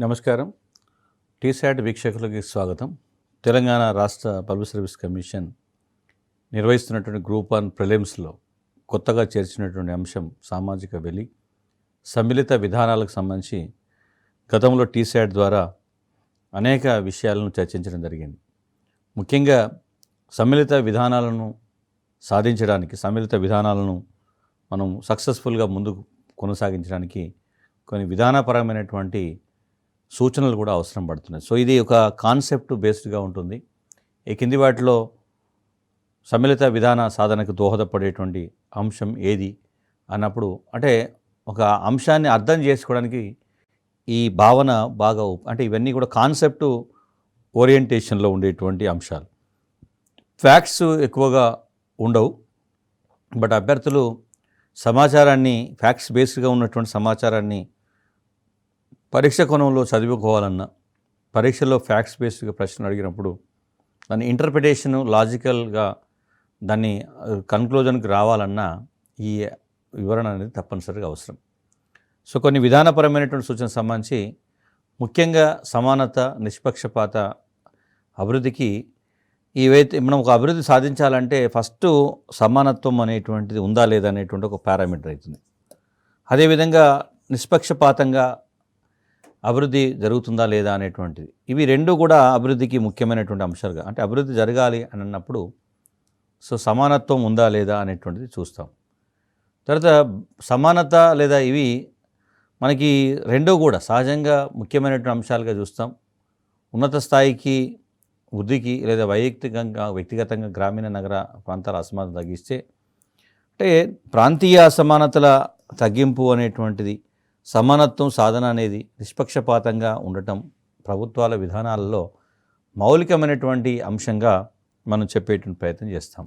నమస్కారం. టీశాట్ వీక్షకులకి స్వాగతం. తెలంగాణ రాష్ట్ర పబ్లిక్ సర్వీస్ కమిషన్ నిర్వహిస్తున్నటువంటి గ్రూప్ 1 ప్రిలిమ్స్లో కొత్తగా చేర్చినటువంటి అంశం సామాజిక వెలి, సమ్మిళిత విధానాలకు సంబంధించి గతంలో టీశాట్ ద్వారా అనేక విషయాలను చర్చించడం జరిగింది. ముఖ్యంగా సమ్మిళిత విధానాలను సాధించడానికి, సమ్మిళిత విధానాలను మనం సక్సెస్ఫుల్గా ముందుకు కొనసాగించడానికి కొన్ని విధానపరమైనటువంటి సూచనలు కూడా అవసరం పడుతున్నాయి. సో ఇది ఒక కాన్సెప్ట్ బేస్డ్గా ఉంటుంది. ఈ కింది వాటిలో సమ్మిళిత విధాన సాధనకు దోహదపడేటువంటి అంశం ఏది అన్నప్పుడు, అంటే ఒక అంశాన్ని అర్థం చేసుకోవడానికి ఈ భావన బాగా అంటే ఇవన్నీ కూడా కాన్సెప్ట్ ఓరియంటేషన్లో ఉండేటువంటి అంశాలు. ఫ్యాక్ట్స్ ఎక్కువగా ఉండవు, బట్ అభ్యర్థులు సమాచారాన్ని, ఫ్యాక్ట్స్ బేస్డ్గా ఉన్నటువంటి సమాచారాన్ని పరీక్ష కోణంలో చదువుకోవాలన్నా, పరీక్షలో ఫ్యాక్ట్స్ బేస్డ్గా ప్రశ్నలు అడిగినప్పుడు దాని ఇంటర్ప్రిటేషను లాజికల్గా దాన్ని కన్క్లూజన్కి రావాలన్నా ఈ వివరణ అనేది తప్పనిసరిగా అవసరం. సో కొన్ని విధానపరమైనటువంటి సూచనకు సంబంధించి ముఖ్యంగా సమానత, నిష్పక్షపాత అభివృద్ధికి ఇవైతే మనం ఒక అభివృద్ధి సాధించాలంటే ఫస్ట్ సమానత్వం అనేటువంటిది ఉందా లేదా అనేటువంటి ఒక పారామీటర్ అవుతుంది. అదేవిధంగా నిష్పక్షపాతంగా అభివృద్ధి జరుగుతుందా లేదా అనేటువంటిది, ఇవి రెండు కూడా అభివృద్ధికి ముఖ్యమైనటువంటి అంశాలుగా, అంటే అభివృద్ధి జరగాలి అని అన్నప్పుడు సో సమానత్వం ఉందా లేదా అనేటువంటిది చూస్తాం. తర్వాత సమానత లేదా ఇవి మనకి రెండూ కూడా సహజంగా ముఖ్యమైనటువంటి అంశాలుగా చూస్తాం. ఉన్నత స్థాయికి వృద్ధికి లేదా వ్యక్తిగతంగా గ్రామీణ నగర ప్రాంతాల అసమానత తగ్గిస్తే, అంటే ప్రాంతీయ అసమానతల తగ్గింపు అనేటువంటిది, సమానత్వం సాధన అనేది నిష్పక్షపాతంగా ఉండటం ప్రభుత్వాల విధానాలలో మౌలికమైనటువంటి అంశంగా మనం చెప్పేటువంటి ప్రయత్నం చేస్తాం.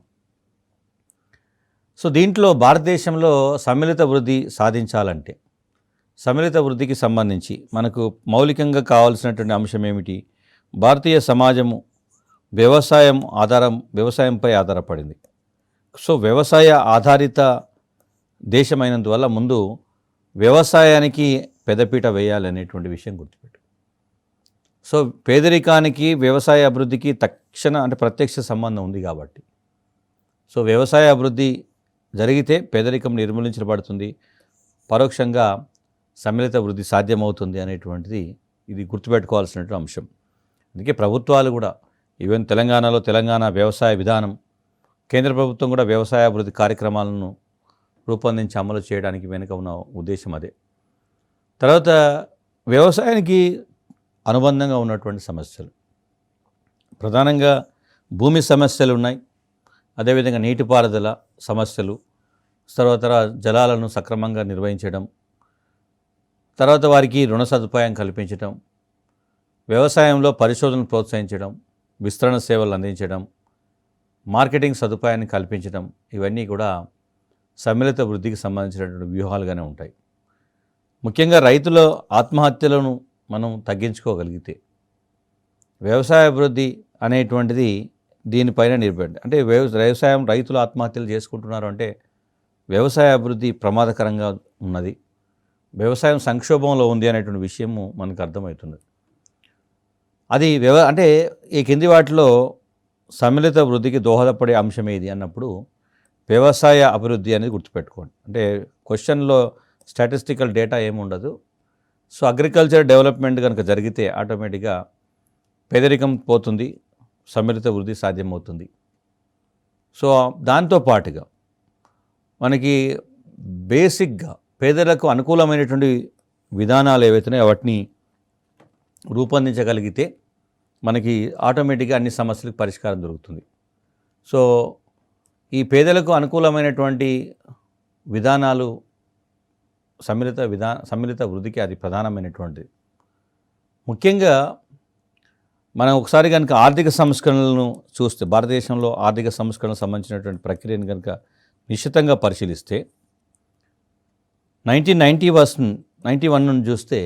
సో దీంట్లో భారతదేశంలో సమ్మిళిత వృద్ధి సాధించాలంటే, సమ్మిళిత వృద్ధికి సంబంధించి మనకు మౌలికంగా కావాల్సినటువంటి అంశం ఏమిటి? భారతీయ సమాజము వ్యవసాయంపై ఆధారపడింది. సో వ్యవసాయ ఆధారిత దేశమైనందువల్ల ముందు వ్యవసాయానికి పెద్దపీట వేయాలనేటువంటి విషయం గుర్తుపెట్టు. సో పేదరికానికి వ్యవసాయ అభివృద్ధికి ప్రత్యక్ష సంబంధం ఉంది కాబట్టి, సో వ్యవసాయ అభివృద్ధి జరిగితే పేదరికం నిర్మూలించబడుతుంది, పరోక్షంగా సమ్మిళిత వృద్ధి సాధ్యమవుతుంది అనేటువంటిది ఇది గుర్తుపెట్టుకోవాల్సినటువంటి అంశం. అందుకే ప్రభుత్వాలు కూడా ఈవెన్ తెలంగాణలో తెలంగాణ వ్యవసాయ విధానం, కేంద్ర ప్రభుత్వం కూడా వ్యవసాయ అభివృద్ధి కార్యక్రమాలను రూపొందించి అమలు చేయడానికి వెనుక ఉన్న ఉద్దేశం అదే. తర్వాత వ్యవసాయానికి అనుబంధంగా ఉన్నటువంటి సమస్యలు, ప్రధానంగా భూమి సమస్యలు ఉన్నాయి, అదేవిధంగా నీటిపారుదల సమస్యలు, తర్వాత జలాలను సక్రమంగా నిర్వహించడం, తర్వాత వారికి రుణ సదుపాయం కల్పించడం, వ్యవసాయంలో పరిశోధనలు ప్రోత్సహించడం, విస్తరణ సేవలు అందించడం, మార్కెటింగ్ సదుపాయాన్ని కల్పించడం, ఇవన్నీ కూడా సమ్మిళిత వృద్ధికి సంబంధించినటువంటి వ్యూహాలుగానే ఉంటాయి. ముఖ్యంగా రైతుల ఆత్మహత్యలను మనం తగ్గించుకోగలిగితే వ్యవసాయ అభివృద్ధి అనేటువంటిది దీనిపైన నిర్భరపడి, అంటే వ్యవసాయం రైతులు ఆత్మహత్యలు చేసుకుంటున్నారు అంటే వ్యవసాయ అభివృద్ధి ప్రమాదకరంగా ఉన్నది, వ్యవసాయం సంక్షోభంలో ఉంది అనేటువంటి విషయము మనకు అర్థమవుతుంది. అది అంటే ఈ కింది వాటిలో సమ్మిళిత వృద్ధికి దోహదపడే అంశం ఏది అన్నప్పుడు వ్యవసాయ అభివృద్ధి అనేది గుర్తుపెట్టుకోండి. అంటే క్వశ్చన్లో స్టాటిస్టికల్ డేటా ఏమి ఉండదు. సో అగ్రికల్చర్ డెవలప్మెంట్ కనుక జరిగితే ఆటోమేటిక్గా పేదరికం పోతుంది, సమ్మిళిత వృద్ధి సాధ్యమవుతుంది. సో దాంతోపాటుగా మనకి బేసిక్గా పేదలకు అనుకూలమైనటువంటి విధానాలు ఏవైతున్నాయో వాటిని రూపొందించగలిగితే మనకి ఆటోమేటిక్గా అన్ని సమస్యలకు పరిష్కారం దొరుకుతుంది. సో ఈ పేదలకు అనుకూలమైనటువంటి విధానాలు సమ్మిళిత వృద్ధికి అది ప్రధానమైనటువంటిది. ముఖ్యంగా మనం ఒకసారి కనుక ఆర్థిక సంస్కరణలను చూస్తే, భారతదేశంలో ఆర్థిక సంస్కరణలకు సంబంధించినటువంటి ప్రక్రియను కనుక నిశ్చితంగా పరిశీలిస్తే 1991 నుండి చూస్తే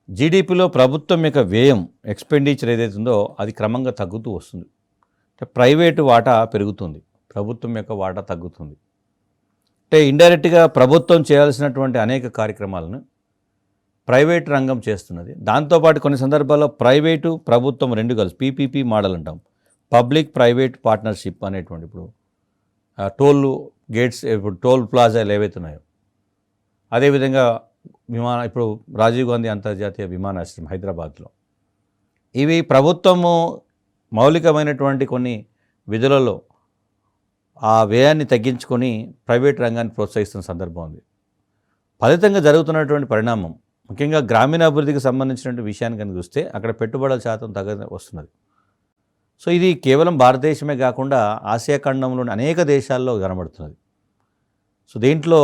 జీడిపిలో ప్రభుత్వం యొక్క వ్యయం, ఎక్స్పెండిచర్ ఏదైతే ఉందో అది క్రమంగా తగ్గుతూ వస్తుంది. అంటే ప్రైవేటు వాటా పెరుగుతుంది, ప్రభుత్వం యొక్క వాటా తగ్గుతుంది. అంటే ఇండైరెక్ట్గా ప్రభుత్వం చేయాల్సినటువంటి అనేక కార్యక్రమాలను ప్రైవేట్ రంగం చేస్తున్నది. దాంతోపాటు కొన్ని సందర్భాల్లో ప్రైవేటు ప్రభుత్వం రెండు కలిసి పీపీపీ మోడల్ అంటాం, పబ్లిక్ ప్రైవేట్ పార్ట్నర్షిప్ అనేటువంటి. ఇప్పుడు టోల్ గేట్స్, ఇప్పుడు టోల్ ప్లాజాలు ఏవైతే ఉన్నాయో, అదేవిధంగా ఇప్పుడు రాజీవ్ గాంధీ అంతర్జాతీయ విమానాశ్రయం హైదరాబాద్లో, ఇవి ప్రభుత్వము మౌలికమైనటువంటి కొన్ని విధులలో ఆ వ్యయాన్ని తగ్గించుకొని ప్రైవేట్ రంగాన్ని ప్రోత్సహిస్తున్న సందర్భం ఉంది. ఫలితంగా జరుగుతున్నటువంటి పరిణామం ముఖ్యంగా గ్రామీణ అభివృద్ధికి సంబంధించినటువంటి విషయాన్ని కనుక చూస్తే అక్కడ పెట్టుబడుల శాతం వస్తున్నది. సో ఇది కేవలం భారతదేశమే కాకుండా ఆసియా ఖండంలోని అనేక దేశాల్లో కనబడుతున్నది. సో దీంట్లో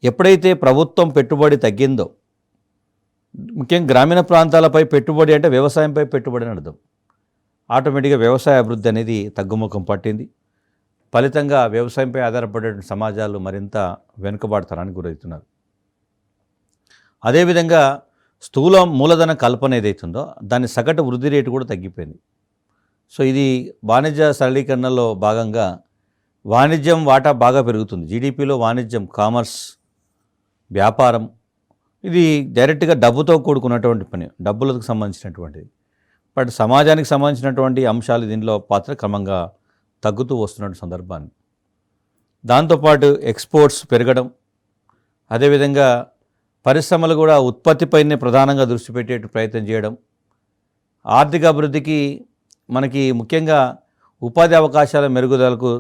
ఎప్పుడైతే ప్రభుత్వం పెట్టుబడి తగ్గిందో, ముఖ్యంగా గ్రామీణ ప్రాంతాలపై పెట్టుబడి అంటే వ్యవసాయంపై పెట్టుబడి అని అర్థం, ఆటోమేటిక్గా వ్యవసాయ అభివృద్ధి అనేది తగ్గుముఖం పట్టింది. ఫలితంగా వ్యవసాయంపై ఆధారపడే సమాజాలు మరింత వెనుకబాటుతనానికి గురవుతున్నారు. అదేవిధంగా స్థూల మూలధన కల్పన ఏదైతుందో దాని సగటు వృద్ధి రేటు కూడా తగ్గిపోయింది. సో ఇది వాణిజ్య సరళీకరణలో భాగంగా వాణిజ్యం వాటా బాగా పెరుగుతుంది. జీడిపిలో వాణిజ్యం, కామర్స్, వ్యాపారం ఇది డైరెక్ట్గా డబ్బుతో కూడుకున్నటువంటి పని, డబ్బులకు సంబంధించినటువంటిది. బట్ సమాజానికి సంబంధించినటువంటి అంశాలు దీనిలో పాత్ర క్రమంగా తగ్గుతూ వస్తున్న సందర్భాన్ని, దాంతోపాటు ఎక్స్పోర్ట్స్ పెరగడం, అదేవిధంగా పరిశ్రమలు కూడా ఉత్పత్తిపైనే ప్రధానంగా దృష్టి పెట్టే ప్రయత్నం చేయడం, ఆర్థిక అభివృద్ధికి మనకి ముఖ్యంగా ఉపాధి అవకాశాల మెరుగుదలకు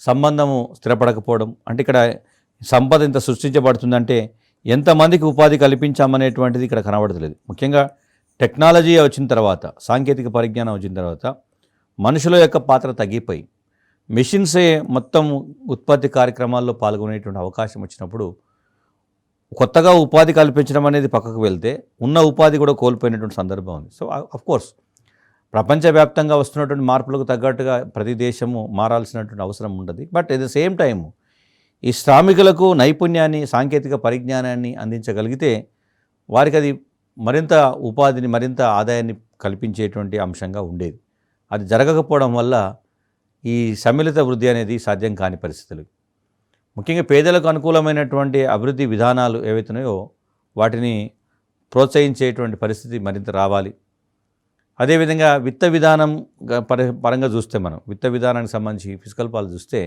సంబంధము స్థిరపడకపోవడం. అంటే ఇక్కడ సంపద ఇంత సృష్టించబడుతుందంటే ఎంతమందికి ఉపాధి కల్పించామనేటువంటిది ఇక్కడ కనబడతలేదు. ముఖ్యంగా టెక్నాలజీ వచ్చిన తర్వాత, సాంకేతిక పరిజ్ఞానం వచ్చిన తర్వాత మనుషుల యొక్క పాత్ర తగ్గిపోయి మెషిన్సే మొత్తం ఉత్పత్తి కార్యక్రమాల్లో పాల్గొనేటువంటి అవకాశం వచ్చినప్పుడు కొత్తగా ఉపాధి కల్పించడం అనేది పక్కకు వెళ్తే ఉన్న ఉపాధి కూడా కోల్పోయినటువంటి సందర్భం ఉంది. సో అఫ్కోర్స్ ప్రపంచవ్యాప్తంగా వస్తున్నటువంటి మార్పులకు తగ్గట్టుగా ప్రతి దేశము మారాల్సినటువంటి అవసరం ఉంటుంది. But at the same time ఈ శ్రామికులకు నైపుణ్యాన్ని, సాంకేతిక పరిజ్ఞానాన్ని అందించగలిగితే వారికి అది మరింత ఉపాధిని, మరింత ఆదాయాన్ని కల్పించేటువంటి అంశంగా ఉండేది. అది జరగకపోవడం వల్ల ఈ సమ్మిళిత వృద్ధి అనేది సాధ్యం కాని పరిస్థితులు. ముఖ్యంగా పేదలకు అనుకూలమైనటువంటి అభివృద్ధి విధానాలు ఏవైతున్నాయో వాటిని ప్రోత్సహించేటువంటి పరిస్థితి మరింత రావాలి. అదేవిధంగా విత్త విధానం పరంగా చూస్తే, మనం విత్త విధానానికి సంబంధించి ఫిజికల్ పాలసీ చూస్తే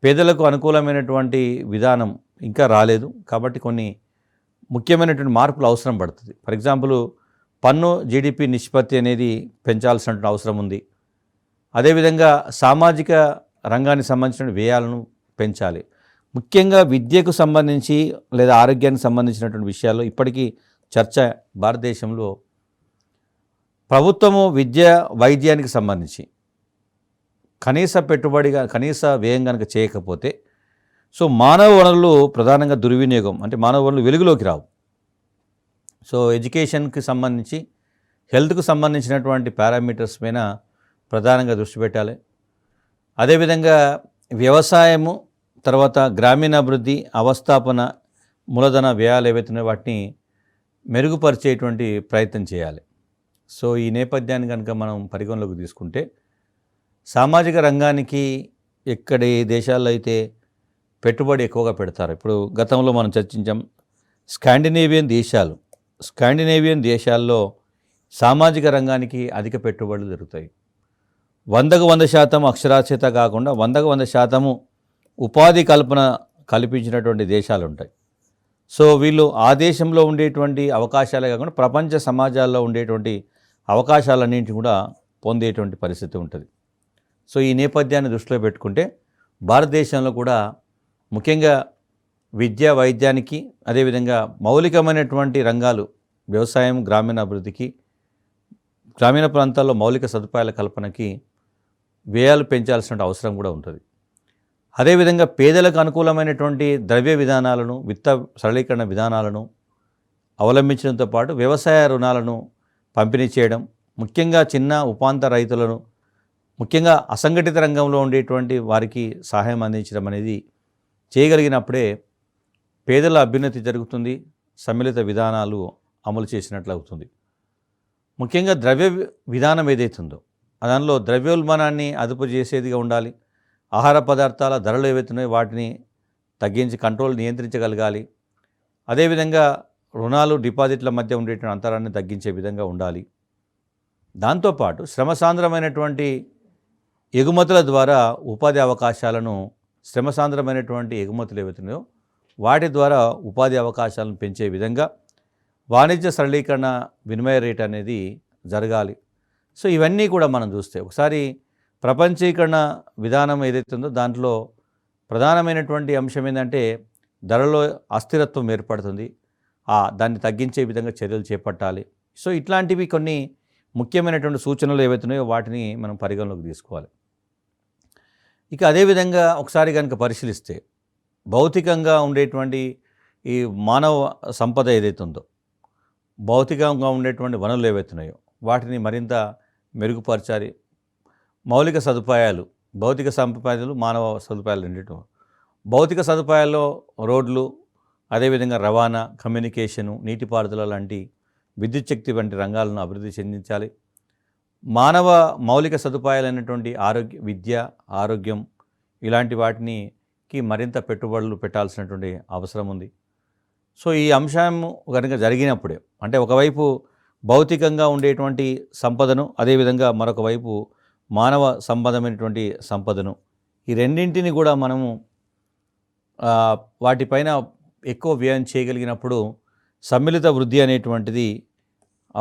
పేదలకు అనుకూలమైనటువంటి విధానం ఇంకా రాలేదు. కాబట్టి కొన్ని ముఖ్యమైనటువంటి మార్పులు అవసరం పడుతుంది. ఫర్ ఎగ్జాంపుల్ పన్ను జీడిపి నిష్పత్తి అనేది పెంచాల్సినటువంటి అవసరం ఉంది. అదేవిధంగా సామాజిక రంగానికి సంబంధించిన వ్యయాలను పెంచాలి. ముఖ్యంగా విద్యకు సంబంధించి లేదా ఆరోగ్యానికి సంబంధించినటువంటి విషయాల్లో ఇప్పటికీ చర్చ భారతదేశంలో ప్రభుత్వము విద్య, వైద్యానికి సంబంధించి కనీస పెట్టుబడిగా, కనీస వ్యయం కనుక చేయకపోతే సో మానవ వనరులు ప్రధానంగా దుర్వినియోగం, అంటే మానవ వనరులు వెలుగులోకి రావు. సో ఎడ్యుకేషన్కి సంబంధించి, హెల్త్కు సంబంధించినటువంటి పారామీటర్స్ పైన ప్రధానంగా దృష్టి పెట్టాలి. అదేవిధంగా వ్యవసాయము, తర్వాత గ్రామీణాభివృద్ధి, అవస్థాపన, మూలధన వ్యయాలు ఏవైతున్నాయో వాటిని మెరుగుపరిచేటువంటి ప్రయత్నం చేయాలి. సో ఈ నేపథ్యాన్ని కనుక మనం పరిగణలోకి తీసుకుంటే సామాజిక రంగానికి ఎక్కడి దేశాల్లో అయితే పెట్టుబడి ఎక్కువగా పెడతారు, ఇప్పుడు గతంలో మనం చర్చించాం స్కాండినేవియన్ దేశాల్లో సామాజిక రంగానికి అధిక పెట్టుబడులు జరుగుతాయి. 100కు 100% అక్షరాస్యత కాకుండా 100కు 100% ఉపాధి కల్పన కల్పించినటువంటి దేశాలు ఉంటాయి. సో వీళ్ళు ఆ దేశంలో ఉండేటువంటి అవకాశాలే కాకుండా ప్రపంచ సమాజాల్లో ఉండేటువంటి అవకాశాలన్నింటినీ కూడా పొందేటువంటి పరిస్థితి ఉంటుంది. సో ఈ నేపథ్యాన్ని దృష్టిలో పెట్టుకుంటే భారతదేశంలో కూడా ముఖ్యంగా విద్య, వైద్యానికి, అదేవిధంగా మౌలికమైనటువంటి రంగాలు, వ్యవసాయం, గ్రామీణ అభివృద్ధికి, గ్రామీణ ప్రాంతాల్లో మౌలిక సదుపాయాల కల్పనకి వ్యయాలు పెంచాల్సిన అవసరం కూడా ఉంటుంది. అదేవిధంగా పేదలకు అనుకూలమైనటువంటి ద్రవ్య విధానాలను, విత్త సరళీకరణ విధానాలను అవలంబించడంతో పాటు వ్యవసాయ రుణాలను పంపిణీ చేయడం, ముఖ్యంగా చిన్న ఉపాంత రైతులను, ముఖ్యంగా అసంఘటిత రంగంలో ఉండేటువంటి వారికి సహాయం అందించడం అనేది చేయగలిగినప్పుడే పేదల అభ్యున్నతి జరుగుతుంది, సమ్మిళిత విధానాలు అమలు చేసినట్లు అవుతుంది. ముఖ్యంగా ద్రవ్య విధానం ఏదైతుందో దానిలో ద్రవ్యోల్బణాన్ని అదుపు చేసేదిగా ఉండాలి. ఆహార పదార్థాల ధరలు ఏవైతున్నాయో వాటిని తగ్గించి నియంత్రించగలగాలి. అదేవిధంగా రుణాలు డిపాజిట్ల మధ్య ఉండేటువంటి అంతరాన్ని తగ్గించే విధంగా ఉండాలి. దాంతోపాటు శ్రమసాంద్రమైనటువంటి ఎగుమతుల ద్వారా ఉపాధి అవకాశాలను శ్రమసాంద్రమైనటువంటి ఎగుమతులు ఏవైతున్నాయో వాటి ద్వారా ఉపాధి అవకాశాలను పెంచే విధంగా వాణిజ్య సరళీకరణ వినిమయ రేట్ అనేది జరగాలి. సో ఇవన్నీ కూడా మనం చూస్తే ఒకసారి ప్రపంచీకరణ విధానం ఏదైతే ఉందో దాంట్లో ప్రధానమైనటువంటి అంశం ఏంటంటే ధరలో అస్థిరత్వం ఏర్పడుతుంది. దాన్ని తగ్గించే విధంగా చర్యలు చేపట్టాలి. సో ఇట్లాంటివి కొన్ని ముఖ్యమైనటువంటి సూచనలు ఏవైతున్నాయో వాటిని మనం పరిగణలోకి తీసుకోవాలి. ఇక అదేవిధంగా ఒకసారి కనుక పరిశీలిస్తే భౌతికంగా ఉండేటువంటి ఈ మానవ సంపద ఏదైతే ఉందో భౌతికంగా ఉండేటువంటి వనరులు ఏవైతున్నాయో వాటిని మరింత మెరుగుపరచాలి. మౌలిక సదుపాయాలు, భౌతిక సదుపాయాలు, మానవ సదుపాయాలు రెండింటి. భౌతిక సదుపాయాల్లో రోడ్లు, అదేవిధంగా రవాణా, కమ్యూనికేషను, నీటిపారుదల లాంటి విద్యుత్ శక్తి వంటి రంగాలను అభివృద్ధి చెందించాలి. మానవ మౌలిక సదుపాయాలైనటువంటి విద్య, ఆరోగ్యం ఇలాంటి వాటికి మరింత పెట్టుబడులు పెట్టాల్సినటువంటి అవసరం ఉంది. సో ఈ అంశం కనుక జరిగినప్పుడే అంటే ఒకవైపు భౌతికంగా ఉండేటువంటి సంపదను, అదేవిధంగా మరొక వైపు మానవ సంబంధమైనటువంటి సంపదను, ఈ రెండింటిని కూడా మనము వాటిపైన ఎక్కువ వ్యయం చేయగలిగినప్పుడు సమ్మిళిత వృద్ధి అనేటువంటిది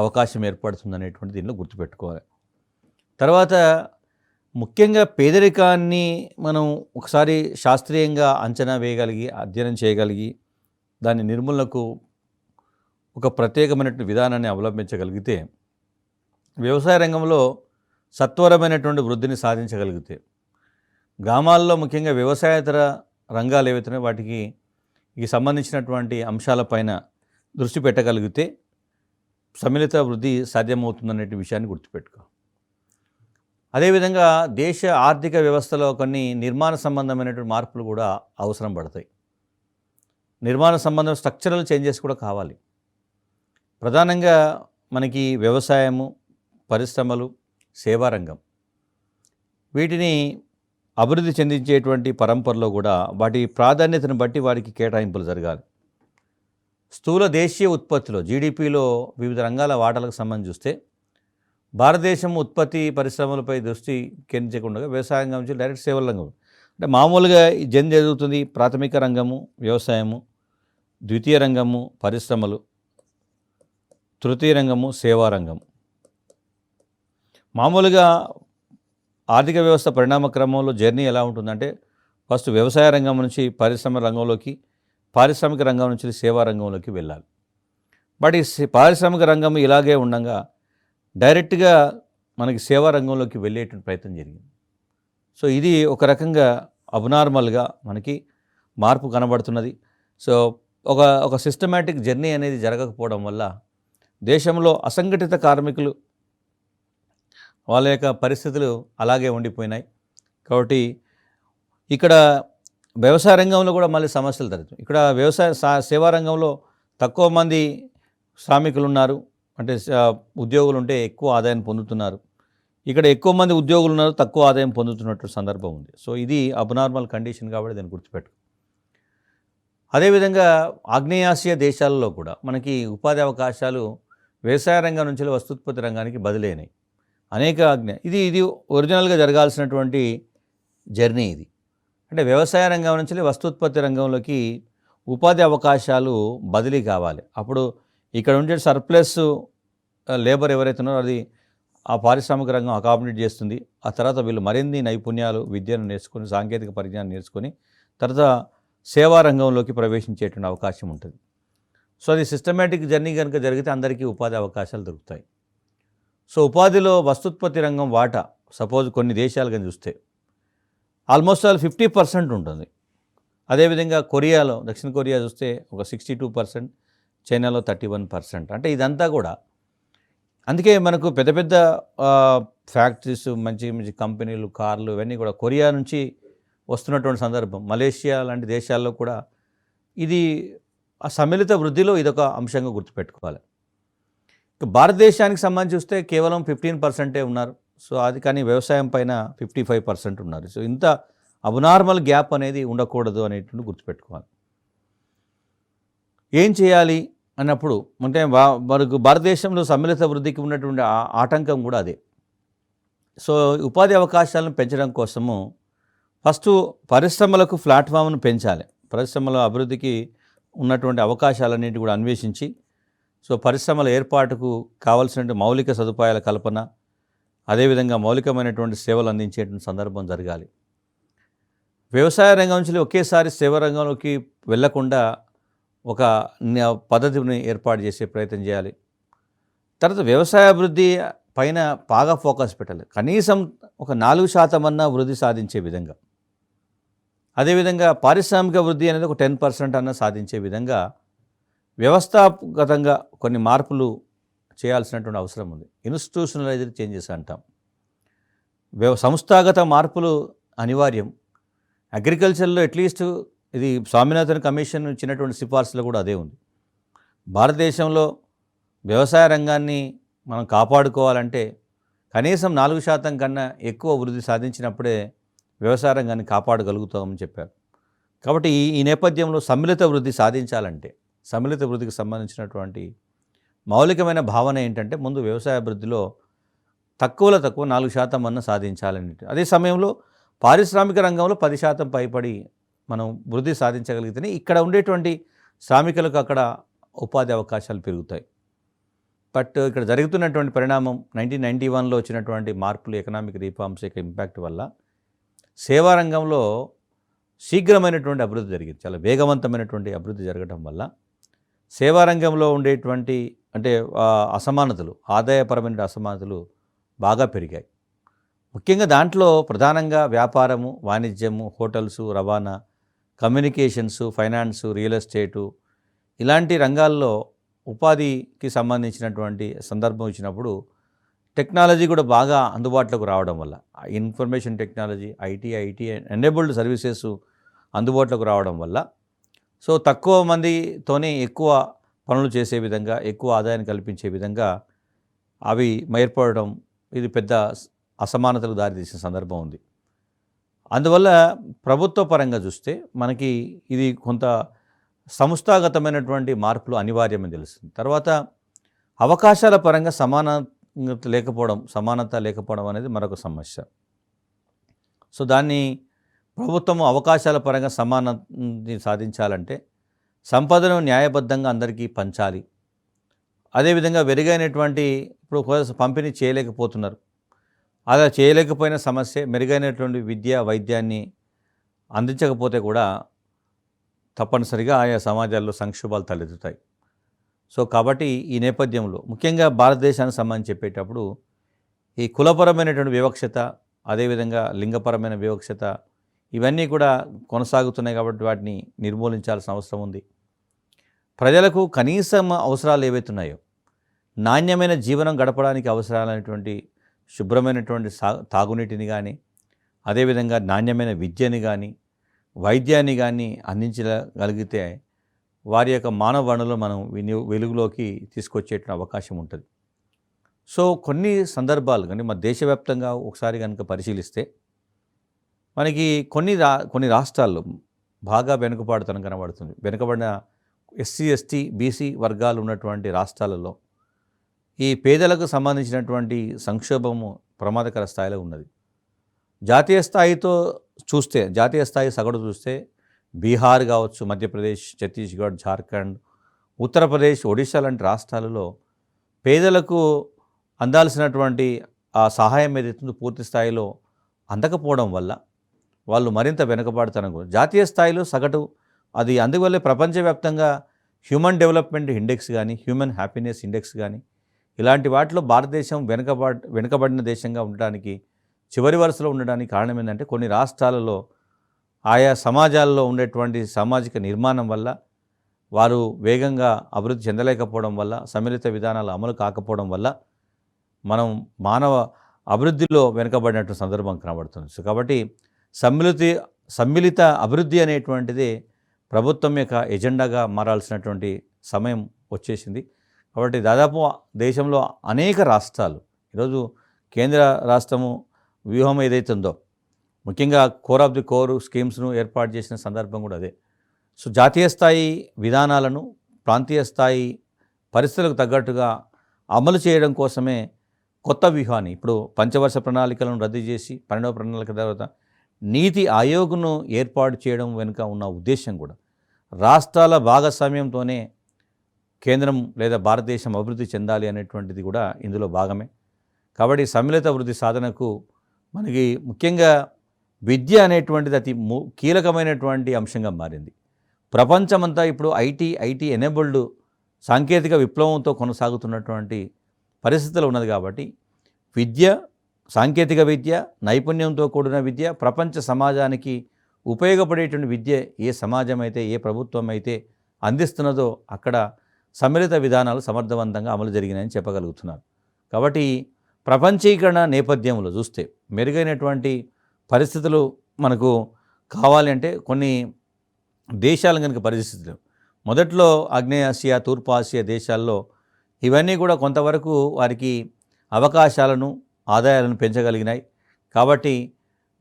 అవకాశం ఏర్పడుతుంది అనేటువంటి దీనిలో గుర్తుపెట్టుకోవాలి. తర్వాత ముఖ్యంగా పేదరికాన్ని మనం ఒకసారి శాస్త్రీయంగా అంచనా వేయగలిగి, అధ్యయనం చేయగలిగి, దాని నిర్మూలనకు ఒక ప్రత్యేకమైనటువంటి విధానాన్ని అవలంబించగలిగితే వ్యవసాయ రంగంలో సత్వరమైనటువంటి వృద్ధిని సాధించగలిగితే గ్రామాల్లో ముఖ్యంగా వ్యవసాయేతర రంగాలు ఏవైతున్నాయో వాటికి సంబంధించినటువంటి అంశాలపైన దృష్టి పెట్టగలిగితే సమ్మిళిత వృద్ధి సాధ్యమవుతుందనే విషయాన్ని గుర్తుపెట్టుకో. అదేవిధంగా దేశ ఆర్థిక వ్యవస్థలో కొన్ని నిర్మాణ సంబంధమైనటువంటి మార్పులు కూడా అవసరం పడతాయి. నిర్మాణ సంబంధం స్ట్రక్చరల్ చేంజెస్ కూడా కావాలి. ప్రధానంగా మనకి వ్యవసాయము, పరిశ్రమలు, సేవారంగం వీటిని అభివృద్ధి చెందించేటువంటి పరంపరలో కూడా వాటి ప్రాధాన్యతను బట్టి వారికి కేటాయింపులు జరగాలి. స్థూల దేశీయ ఉత్పత్తిలో జీడిపిలో వివిధ రంగాల వాటాలకు సంబంధించి చూస్తే భారతదేశం ఉత్పత్తి పరిశ్రమలపై దృష్టి కేంద్రీకరించకుండా వ్యవసాయ రంగం నుంచి డైరెక్ట్ సేవల రంగం అంటే మామూలుగా జరుగుతుంది. ప్రాథమిక రంగము వ్యవసాయము, ద్వితీయ రంగము పరిశ్రమలు, తృతీయ రంగము సేవారంగం. మామూలుగా ఆర్థిక వ్యవస్థ పరిణామ క్రమంలో జర్నీ ఎలా ఉంటుందంటే ఫస్ట్ వ్యవసాయ రంగం నుంచి పరిశ్రమ రంగంలోకి, పారిశ్రామిక రంగం నుంచి సేవా రంగంలోకి వెళ్ళాలి. బట్ ఈ పారిశ్రామిక రంగం ఇలాగే ఉండగా డైరెక్ట్గా మనకి సేవా రంగంలోకి వెళ్ళేటువంటి ప్రయత్నం జరిగింది. సో ఇది ఒక రకంగా అబ్నార్మల్గా మనకి మార్పు కనబడుతున్నది. సో ఒక సిస్టమేటిక్ జర్నీ అనేది జరగకపోవడం వల్ల దేశంలో అసంఘటిత కార్మికులు వాళ్ళ యొక్క పరిస్థితులు అలాగే ఉండిపోయినాయి. కాబట్టి ఇక్కడ వ్యవసాయ రంగంలో కూడా మళ్ళీ సమస్యలు జరుగుతాయి. ఇక్కడ సేవా రంగంలో తక్కువ మంది శ్రామికులు ఉన్నారు, అంటే ఉద్యోగులు ఉంటే ఎక్కువ ఆదాయం పొందుతున్నారు. ఇక్కడ ఎక్కువ మంది ఉద్యోగులు ఉన్నారు, తక్కువ ఆదాయం పొందుతున్నట్టు సందర్భం ఉంది. సో ఇది అబ్నార్మల్ కండిషన్ కాబట్టి దాన్ని గుర్తుపెట్టు. అదేవిధంగా ఆగ్నేయాసియా దేశాలలో కూడా మనకి ఉపాధి అవకాశాలు వ్యవసాయ రంగం నుంచి వస్తూత్పత్తి రంగానికి బదిలైనాయి. అనేక ఇది ఒరిజినల్గా జరగాల్సినటువంటి జర్నీ ఇది. అంటే వ్యవసాయ రంగం నుంచి వస్తూత్పత్తి రంగంలోకి ఉపాధి అవకాశాలు బదిలీ కావాలి. అప్పుడు ఇక్కడ ఉండే సర్ప్లస్ లేబర్ ఎవరైతే ఉన్నారో అది ఆ పారిశ్రామిక రంగం అకామిడేట్ చేస్తుంది. ఆ తర్వాత వీళ్ళు మరిన్ని నైపుణ్యాలు, విద్యను నేర్చుకొని, సాంకేతిక పరిజ్ఞానం నేర్చుకొని తర్వాత సేవా రంగంలోకి ప్రవేశించేటువంటి అవకాశం ఉంటుంది. సో అది సిస్టమేటిక్ జర్నీ కనుక జరిగితే అందరికీ ఉపాధి అవకాశాలు దొరుకుతాయి. సో ఉపాధిలో వస్తూత్పత్తి రంగం వాటా సపోజ్ కొన్ని దేశాలు కానీ చూస్తే ఆల్మోస్ట్ 50% ఉంటుంది. అదేవిధంగా కొరియాలో, దక్షిణ కొరియా చూస్తే ఒక 62%, చైనాలో 31%. అంటే ఇదంతా కూడా అందుకే మనకు పెద్ద పెద్ద ఫ్యాక్టరీస్, మంచి మంచి కంపెనీలు, కార్లు ఇవన్నీ కూడా కొరియా నుంచి వస్తున్నటువంటి సందర్భం. మలేషియా లాంటి దేశాల్లో కూడా ఇది ఆ సమ్మిళిత వృద్ధిలో ఇదొక అంశంగా గుర్తుపెట్టుకోవాలి. భారతదేశానికి సంబంధించి చూస్తే కేవలం 15% ఉన్నారు. సో అది కానీ వ్యవసాయం పైన 55% ఉన్నారు. సో ఇంత అబ్నార్మల్ గ్యాప్ అనేది ఉండకూడదు అనేటువంటి గుర్తుపెట్టుకోవాలి. ఏం చేయాలి అన్నప్పుడు అంటే మనకు భారతదేశంలో సమ్మిళిత వృద్ధికి ఉన్నటువంటి ఆటంకం కూడా అదే. సో ఉపాధి అవకాశాలను పెంచడం కోసము ఫస్ట్ పరిశ్రమలకు ప్లాట్ఫామ్ను పెంచాలి. పరిశ్రమల అభివృద్ధికి ఉన్నటువంటి అవకాశాలన్నింటి కూడా అన్వేషించి సో పరిశ్రమల ఏర్పాటుకు కావాల్సినటువంటి మౌలిక సదుపాయాల కల్పన, అదేవిధంగా మౌలికమైనటువంటి సేవలు అందించేటువంటి సందర్భం జరగాలి. వ్యవసాయ రంగం నుంచి ఒకేసారి సేవ రంగంలోకి వెళ్లకుండా ఒక పద్ధతిని ఏర్పాటు చేసే ప్రయత్నం చేయాలి. తర్వాత వ్యవసాయ అభివృద్ధి పైన బాగా ఫోకస్ పెట్టాలి. కనీసం ఒక 4% అన్నా వృద్ధి సాధించే విధంగా, అదేవిధంగా పారిశ్రామిక వృద్ధి అనేది ఒక 10% అన్నా సాధించే విధంగా వ్యవస్థాగతంగా కొన్ని మార్పులు చేయాల్సినటువంటి అవసరం ఉంది. ఇన్స్టిట్యూషనలైజ్డ్ చేంజెస్ అంటాం. సంస్థాగత మార్పులు అనివార్యం. అగ్రికల్చర్లో అట్లీస్ట్ ఇది స్వామినాథన్ కమిషన్ ఇచ్చినటువంటి సిఫార్సులో కూడా అదే ఉంది. భారతదేశంలో వ్యవసాయ రంగాన్ని మనం కాపాడుకోవాలంటే కనీసం 4% కన్నా ఎక్కువ వృద్ధి సాధించినప్పుడే వ్యవసాయ రంగాన్ని కాపాడగలుగుతామని చెప్పారు. కాబట్టి ఈ నేపథ్యంలో సమ్మిళిత వృద్ధి సాధించాలంటే సమ్మిళిత వృద్ధికి సంబంధించినటువంటి మౌలికమైన భావన ఏంటంటే ముందు వ్యవసాయ అభివృద్ధిలో తక్కువలో తక్కువ 4% అన్న సాధించాలని. అదే సమయంలో పారిశ్రామిక రంగంలో 10% పైబడి మనం వృద్ధి సాధించగలిగితేనే ఇక్కడ ఉండేటువంటి శ్రామికులకు అక్కడ ఉపాధి అవకాశాలు పెరుగుతాయి. బట్ ఇక్కడ జరుగుతున్నటువంటి పరిణామం 1991లో వచ్చినటువంటి మార్పులు, ఎకనామిక్ రీఫార్మ్స్ యొక్క ఇంపాక్ట్ వల్ల సేవా రంగంలో శీఘ్రమైనటువంటి అభివృద్ధి జరిగింది. చాలా వేగవంతమైనటువంటి అభివృద్ధి జరగడం వల్ల సేవా రంగంలో ఉండేటువంటి అంటే అసమానతలు, ఆదాయపరమైన అసమానతలు బాగా పెరిగాయి. ముఖ్యంగా దాంట్లో ప్రధానంగా వ్యాపారము, వాణిజ్యము, హోటల్సు, రవాణా, కమ్యూనికేషన్సు, ఫైనాన్సు, రియల్ ఎస్టేటు ఇలాంటి రంగాల్లో ఉపాధికి సంబంధించినటువంటి సందర్భం ఇచ్చినప్పుడు టెక్నాలజీ కూడా బాగా అందుబాటులోకి రావడం వల్ల information technology, IT enabled services అందుబాటులోకి రావడం వల్ల సో తక్కువ మందితోనే ఎక్కువ పనులు చేసే విధంగా, ఎక్కువ ఆదాయాన్ని కల్పించే విధంగా అవి ఏర్పడడం, ఇది పెద్ద అసమానతలకు దారితీసిన సందర్భం ఉంది. అందువల్ల ప్రభుత్వ పరంగా చూస్తే మనకి ఇది కొంత సంస్థాగతమైనటువంటి మార్పులు అనివార్యమని తెలుస్తుంది. తర్వాత అవకాశాల పరంగా సమానత లేకపోవడం అనేది మరొక సమస్య. సో దాన్ని ప్రభుత్వం అవకాశాల పరంగా సమానతని సాధించాలంటే సంపదను న్యాయబద్ధంగా అందరికీ పంచాలి. అదేవిధంగా మెరుగైనటువంటి ఇప్పుడు పంపిణీ చేయలేకపోతున్నారు. అలా చేయలేకపోయిన సమస్య మెరుగైనటువంటి విద్య, వైద్యాన్ని అందించకపోతే కూడా తప్పనిసరిగా ఆయా సమాజాల్లో సంక్షోభాలు తలెత్తుతాయి. సో కాబట్టి ఈ నేపథ్యంలో ముఖ్యంగా భారతదేశానికి సంబంధించి చెప్పేటప్పుడు ఈ కులపరమైనటువంటి వివక్షత, అదేవిధంగా లింగపరమైన వివక్షత ఇవన్నీ కూడా కొనసాగుతున్నాయి. కాబట్టి వాటిని నిర్మూలించాల్సిన అవసరం ఉంది. ప్రజలకు కనీసం అవసరాలు ఏవైతున్నాయో నాణ్యమైన జీవనం గడపడానికి అవసరాలైనటువంటి శుభ్రమైనటువంటి తాగునీటిని కానీ, అదేవిధంగా నాణ్యమైన విద్యని కానీ, వైద్యాన్ని కానీ అందించగలిగితే వారి యొక్క మానవ వనరులు మనం వెలుగులోకి తీసుకొచ్చేటువంటి అవకాశం ఉంటుంది. సో కొన్ని సందర్భాలు కానీ మన దేశవ్యాప్తంగా ఒకసారి కనుక పరిశీలిస్తే మనకి కొన్ని రాష్ట్రాల్లో బాగా వెనుకబాటుతనం కనబడుతుంది. వెనుకబడిన ఎస్సీ, ఎస్టీ, బీసీ వర్గాలు ఉన్నటువంటి రాష్ట్రాలలో ఈ పేదలకు సంబంధించినటువంటి సంక్షోభము ప్రమాదకర స్థాయిలో ఉన్నది. జాతీయ స్థాయి సగటు చూస్తే బీహార్ కావచ్చు, మధ్యప్రదేశ్, ఛత్తీస్గఢ్, జార్ఖండ్, ఉత్తరప్రదేశ్, ఒడిశా లాంటి రాష్ట్రాలలో పేదలకు అందాల్సినటువంటి ఆ సహాయం ఏదైతుందో పూర్తి స్థాయిలో అందకపోవడం వల్ల వాళ్ళు మరింత వెనుకబాటుతనం. జాతీయ స్థాయిలో సగటు అది అందువల్లే ప్రపంచవ్యాప్తంగా హ్యూమన్ డెవలప్మెంట్ ఇండెక్స్ కానీ, హ్యూమన్ హ్యాపీనెస్ ఇండెక్స్ కానీ ఇలాంటి వాటిలో భారతదేశం వెనుకబడిన దేశంగా ఉండడానికి, చివరి వరుసలో ఉండడానికి కారణం ఏంటంటే కొన్ని రాష్ట్రాలలో ఆయా సమాజాల్లో ఉండేటువంటి సామాజిక నిర్మాణం వల్ల వారు వేగంగా అభివృద్ధి చెందలేకపోవడం వల్ల, సమ్మిళిత విధానాలు అమలు కాకపోవడం వల్ల మనం మానవ అభివృద్ధిలో వెనుకబడినటువంటి సందర్భం కనబడుతుంది. సో కాబట్టి సమ్మిళిత అభివృద్ధి అనేటువంటిది ప్రభుత్వం యొక్క ఎజెండాగా మారాల్సినటువంటి సమయం వచ్చేసింది. కాబట్టి దాదాపు దేశంలో అనేక రాష్ట్రాలు ఈరోజు కేంద్ర రాష్ట్రము వ్యూహం ఏదైతుందో ముఖ్యంగా కోర్ ఆఫ్ ది కోర్ స్కీమ్స్ను ఏర్పాటు చేసిన సందర్భం కూడా అదే. సో జాతీయ స్థాయి విధానాలను ప్రాంతీయ స్థాయి పరిస్థితులకు తగ్గట్టుగా అమలు చేయడం కోసమే కొత్త వ్యూహాన్ని ఇప్పుడు పంచవర్ష ప్రణాళికలను రద్దు చేసి 12వ ప్రణాళిక తర్వాత నీతి ఆయోగ్ను ఏర్పాటు చేయడం వెనుక ఉన్న ఉద్దేశం కూడా రాష్ట్రాల భాగస్వామ్యంతోనే కేంద్రం లేదా భారతదేశం అభివృద్ధి చెందాలి అనేటువంటిది కూడా ఇందులో భాగమే. కాబట్టి సమ్మిళిత అభివృద్ధి సాధనకు మనకి ముఖ్యంగా విద్య అనేటువంటిది అతి కీలకమైనటువంటి అంశంగా మారింది. ప్రపంచమంతా ఇప్పుడు ఐటీ ఎనేబుల్డ్ సాంకేతిక విప్లవంతో కొనసాగుతున్నటువంటి పరిస్థితులు ఉన్నది. కాబట్టి విద్య, సాంకేతిక విద్య, నైపుణ్యంతో కూడిన విద్య ప్రపంచ సమాజానికి ఉపయోగపడేటువంటి విద్య ఏ సమాజం అయితే, ఏ ప్రభుత్వం అయితే అందిస్తున్నదో అక్కడ సమ్మిళిత విధానాలు సమర్థవంతంగా అమలు జరిగినాయని చెప్పగలుగుతున్నారు. కాబట్టి ప్రపంచీకరణ నేపథ్యంలో చూస్తే మెరుగైనటువంటి పరిస్థితులు మనకు కావాలి అంటే కొన్ని దేశాలు కనుక పరిస్థితులు మొదట్లో ఆగ్నేయ ఆసియా, తూర్పు ఆసియా దేశాల్లో ఇవన్నీ కూడా కొంతవరకు వారికి అవకాశాలను, ఆదాయాలను పెంచగలిగినాయి. కాబట్టి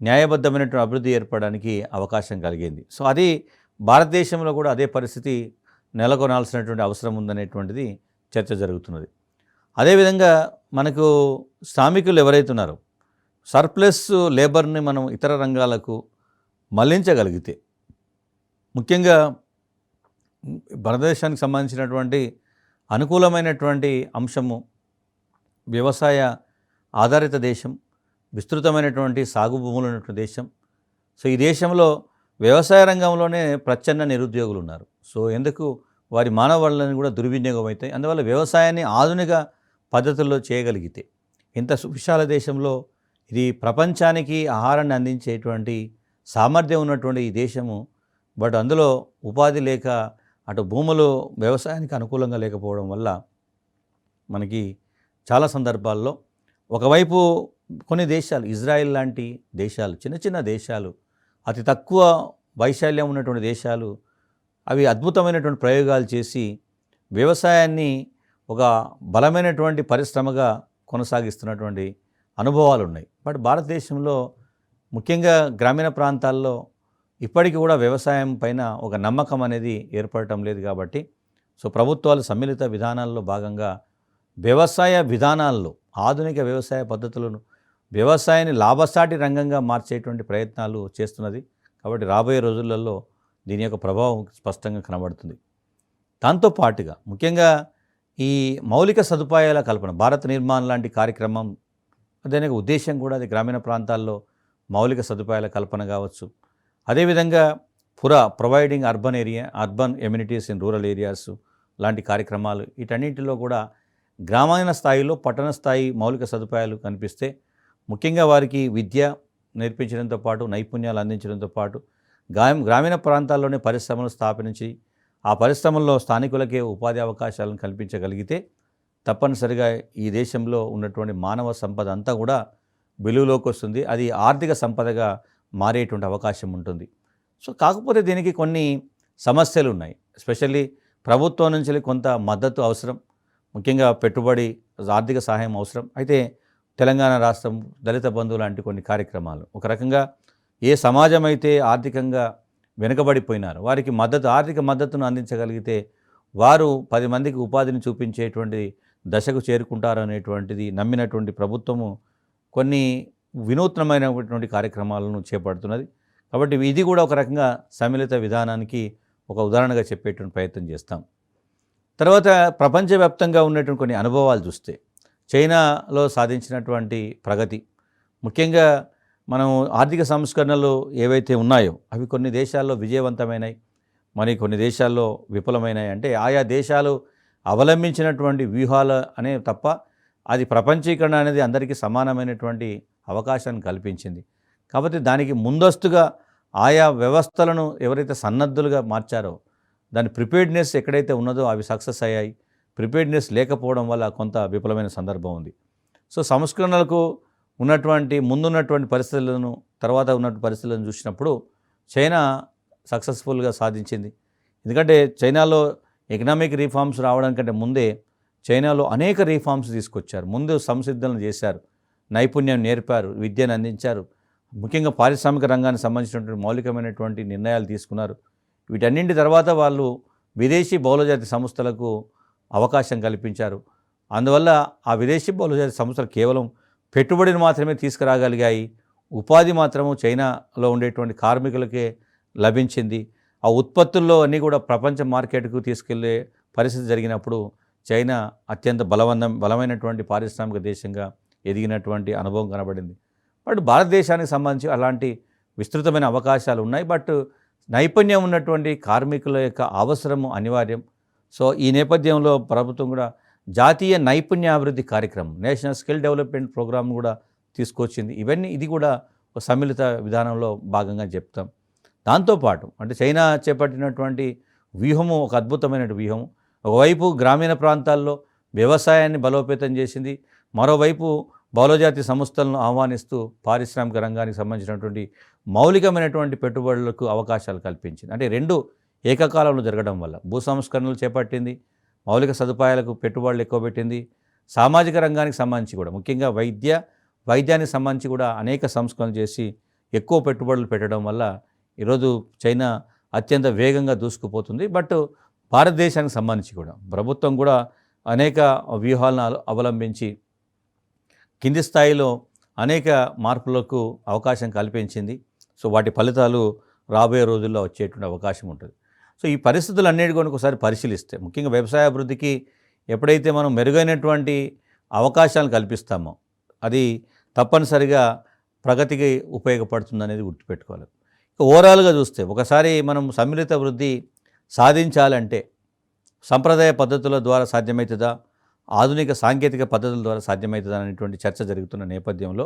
న్యాయబద్ధమైనటువంటి అభివృద్ధి ఏర్పడడానికి అవకాశం కలిగింది. సో అది భారతదేశంలో కూడా అదే పరిస్థితి నెలకొనాల్సినటువంటి అవసరం ఉందనేటువంటిది చర్చ జరుగుతున్నది. అదేవిధంగా మనకు శ్రామికులు ఎవరైతే ఉన్నారో సర్ప్లస్ లేబర్ని మనం ఇతర రంగాలకు మళ్లించగలిగితే, ముఖ్యంగా భారతదేశానికి సంబంధించినటువంటి అనుకూలమైనటువంటి అంశము వ్యవసాయ ఆధారిత దేశం, విస్తృతమైనటువంటి సాగు భూములు ఉన్నటువంటి దేశం. సో ఈ దేశంలో వ్యవసాయ రంగంలోనే ప్రచ్ఛన్న నిరుద్యోగులు ఉన్నారు. సో ఎందుకు వారి మానవ వనరులను కూడా దుర్వినియోగం అవుతాయి. అందువల్ల వ్యవసాయాన్ని ఆధునిక పద్ధతుల్లో చేయగలిగితే, ఇంత విశాల దేశంలో ఇది ప్రపంచానికి ఆహారాన్ని అందించేటువంటి సామర్థ్యం ఉన్నటువంటి ఈ దేశము, బట్ అందులో ఉపాధి లేక అటు భూములు వ్యవసాయానికి అనుకూలంగా లేకపోవడం వల్ల మనకి చాలా సందర్భాల్లో ఒకవైపు కొన్ని దేశాలు, ఇజ్రాయెల్ లాంటి దేశాలు, చిన్న చిన్న దేశాలు, అతి తక్కువ వైశాల్యం ఉన్నటువంటి దేశాలు, అవి అద్భుతమైనటువంటి ప్రయోగాలు చేసి వ్యవసాయాన్ని ఒక బలమైనటువంటి పరిశ్రమగా కొనసాగిస్తున్నటువంటి అనుభవాలు ఉన్నాయి. బట్ భారతదేశంలో ముఖ్యంగా గ్రామీణ ప్రాంతాల్లో ఇప్పటికీ కూడా వ్యవసాయం పైన ఒక నమ్మకం అనేది ఏర్పడటం లేదు. కాబట్టి సో ప్రభుత్వాలు సమ్మిళిత విధానాల్లో భాగంగా వ్యవసాయ విధానాల్లో ఆధునిక వ్యవసాయ పద్ధతులను వ్యవసాయాన్ని లాభసాటి రంగంగా మార్చేటువంటి ప్రయత్నాలు చేస్తున్నది. కాబట్టి రాబోయే రోజులలో దీని యొక్క ప్రభావం స్పష్టంగా కనబడుతుంది. దాంతోపాటుగా ముఖ్యంగా ఈ మౌలిక సదుపాయాల కల్పన, భారత నిర్మాణం లాంటి కార్యక్రమం దానికి ఉద్దేశం కూడా అది గ్రామీణ ప్రాంతాల్లో మౌలిక సదుపాయాల కల్పన కావచ్చు. అదేవిధంగా providing urban amenities in rural areas లాంటి కార్యక్రమాలు, వీటన్నింటిలో కూడా గ్రామీణ స్థాయిలో పట్టణ స్థాయి మౌలిక సదుపాయాలు కనిపిస్తే ముఖ్యంగా వారికి విద్య నేర్పించడంతో పాటు నైపుణ్యాలు అందించడంతో పాటు గ్రామీణ ప్రాంతాల్లోనే పరిశ్రమలు స్థాపించి ఆ పరిశ్రమల్లో స్థానికులకే ఉపాధి అవకాశాలను కల్పించగలిగితే తప్పనిసరిగా ఈ దేశంలో ఉన్నటువంటి మానవ సంపద అంతా కూడా వెలుగులోకి వస్తుంది. అది ఆర్థిక సంపదగా మారేటువంటి అవకాశం ఉంటుంది. సో కాకపోతే దీనికి కొన్ని సమస్యలు ఉన్నాయి. ఎస్పెషల్లీ ప్రభుత్వం నుంచి కొంత మద్దతు అవసరం, ముఖ్యంగా పెట్టుబడి, ఆర్థిక సహాయం అవసరం. అయితే తెలంగాణ రాష్ట్రం దళిత బంధు లాంటి కొన్ని కార్యక్రమాలు, ఒక రకంగా ఏ సమాజం అయితే ఆర్థికంగా వెనుకబడిపోయినారు వారికి ఆర్థిక మద్దతును అందించగలిగితే వారు 10 మందికి ఉపాధిని చూపించేటువంటి దశకు చేరుకుంటారు అనేటువంటిది నమ్మినటువంటి ప్రభుత్వము కొన్ని వినూత్నమైనటువంటి కార్యక్రమాలను చేపడుతున్నది. కాబట్టి ఇది కూడా ఒక రకంగా సమ్మిళిత విధానానికి ఒక ఉదాహరణగా చెప్పేటువంటి ప్రయత్నం చేస్తాం. తర్వాత ప్రపంచవ్యాప్తంగా ఉన్నటువంటి కొన్ని అనుభవాలు చూస్తే చైనాలో సాధించినటువంటి ప్రగతి, ముఖ్యంగా మనం ఆర్థిక సంస్కరణలు ఏవైతే ఉన్నాయో అవి కొన్ని దేశాల్లో విజయవంతమైనాయి, మరి కొన్ని దేశాల్లో విఫలమైనాయి. అంటే ఆయా దేశాలు అవలంబించినటువంటి వ్యూహాలు అనే తప్ప అది ప్రపంచీకరణ అనేది అందరికీ సమానమైనటువంటి అవకాశాన్ని కల్పించింది. కాబట్టి దానికి ముందస్తుగా ఆయా వ్యవస్థలను ఎవరైతే సన్నద్ధులుగా మార్చారో దాని ప్రిపేర్డ్నెస్ ఎక్కడైతే ఉన్నదో అవి సక్సెస్ అయ్యాయి. ప్రిపేర్డ్నెస్ లేకపోవడం వల్ల కొంత విఫలమైన సందర్భం ఉంది. సో సంస్కరణలకు ముందున్నటువంటి పరిస్థితులను, తర్వాత ఉన్నటువంటి పరిస్థితులను చూసినప్పుడు చైనా సక్సెస్ఫుల్గా సాధించింది. ఎందుకంటే చైనాలో ఎకనామిక్ రీఫార్మ్స్ రావడానికంటే ముందే చైనాలో అనేక రీఫార్మ్స్ తీసుకొచ్చారు. ముందు సంసిద్ధులను చేశారు, నైపుణ్యం నేర్పారు, విద్యను అందించారు, ముఖ్యంగా పారిశ్రామిక రంగానికి సంబంధించినటువంటి మౌలికమైనటువంటి నిర్ణయాలు తీసుకున్నారు. వీటన్నింటి తర్వాత వాళ్ళు విదేశీ బహుళజాతి సంస్థలకు అవకాశం కల్పించారు. అందువల్ల ఆ విదేశీ బహుళజాతి సంస్థలు కేవలం పెట్టుబడిని మాత్రమే తీసుకురాగలిగాయి. ఉపాధి మాత్రము చైనాలో ఉండేటువంటి కార్మికులకే లభించింది. ఆ ఉత్పత్తుల్లో అన్నీ కూడా ప్రపంచ మార్కెట్కు తీసుకెళ్లే పరిస్థితి జరిగినప్పుడు చైనా అత్యంత బలమైనటువంటి పారిశ్రామిక దేశంగా ఎదిగినటువంటి అనుభవం కనబడింది. బట్ భారతదేశానికి సంబంధించి అలాంటి విస్తృతమైన అవకాశాలు ఉన్నాయి. బట్ నైపుణ్యం ఉన్నటువంటి కార్మికుల యొక్క అవసరము అనివార్యం. సో ఈ నేపథ్యంలో ప్రభుత్వం కూడా జాతీయ నైపుణ్యాభివృద్ధి కార్యక్రమం, నేషనల్ స్కిల్ డెవలప్మెంట్ ప్రోగ్రామ్ కూడా తీసుకొచ్చింది. ఇది కూడా ఒక సమ్మిళిత విధానంలో భాగంగా చెప్తాం. దాంతోపాటు అంటే చైనా చేపట్టినటువంటి వ్యూహము ఒక అద్భుతమైన వ్యూహం. ఒకవైపు గ్రామీణ ప్రాంతాల్లో వ్యవసాయాన్ని బలోపేతం చేసింది, మరోవైపు బహుళజాతి సంస్థలను ఆహ్వానిస్తూ పారిశ్రామిక రంగానికి సంబంధించినటువంటి మౌలికమైనటువంటి పెట్టుబడులకు అవకాశాలు కల్పించింది. అంటే రెండు ఏకకాలంలో జరగడం వల్ల భూ సంస్కరణలు చేపట్టింది, మౌలిక సదుపాయాలకు పెట్టుబడులు ఎక్కువ పెట్టింది, సామాజిక రంగానికి సంబంధించి కూడా ముఖ్యంగా వైద్యానికి సంబంధించి కూడా అనేక సంస్కరణలు చేసి ఎక్కువ పెట్టుబడులు పెట్టడం వల్ల ఈరోజు చైనా అత్యంత వేగంగా దూసుకుపోతుంది. బట్ భారతదేశానికి సంబంధించి కూడా ప్రభుత్వం కూడా అనేక వ్యూహాలను అవలంబించి కింది స్థాయిలో అనేక మార్పులకు అవకాశం కల్పించింది. సో వాటి ఫలితాలు రాబోయే రోజుల్లో వచ్చేటువంటి అవకాశం ఉంటుంది. సో ఈ పరిస్థితులన్నిటి కూడా ఒకసారి పరిశీలిస్తే ముఖ్యంగా వ్యవసాయ అభివృద్ధికి ఎప్పుడైతే మనం మెరుగైనటువంటి అవకాశాలను కల్పిస్తామో అది తప్పనిసరిగా ప్రగతికి ఉపయోగపడుతుందనేది గుర్తుపెట్టుకోవాలి. ఓవరాల్గా చూస్తే ఒకసారి మనం సమ్మిళిత వృద్ధి సాధించాలంటే సంప్రదాయ పద్ధతుల ద్వారా సాధ్యమవుతుందా, ఆధునిక సాంకేతిక పద్ధతుల ద్వారా సాధ్యమవుతుందా అనేటువంటి చర్చ జరుగుతున్న నేపథ్యంలో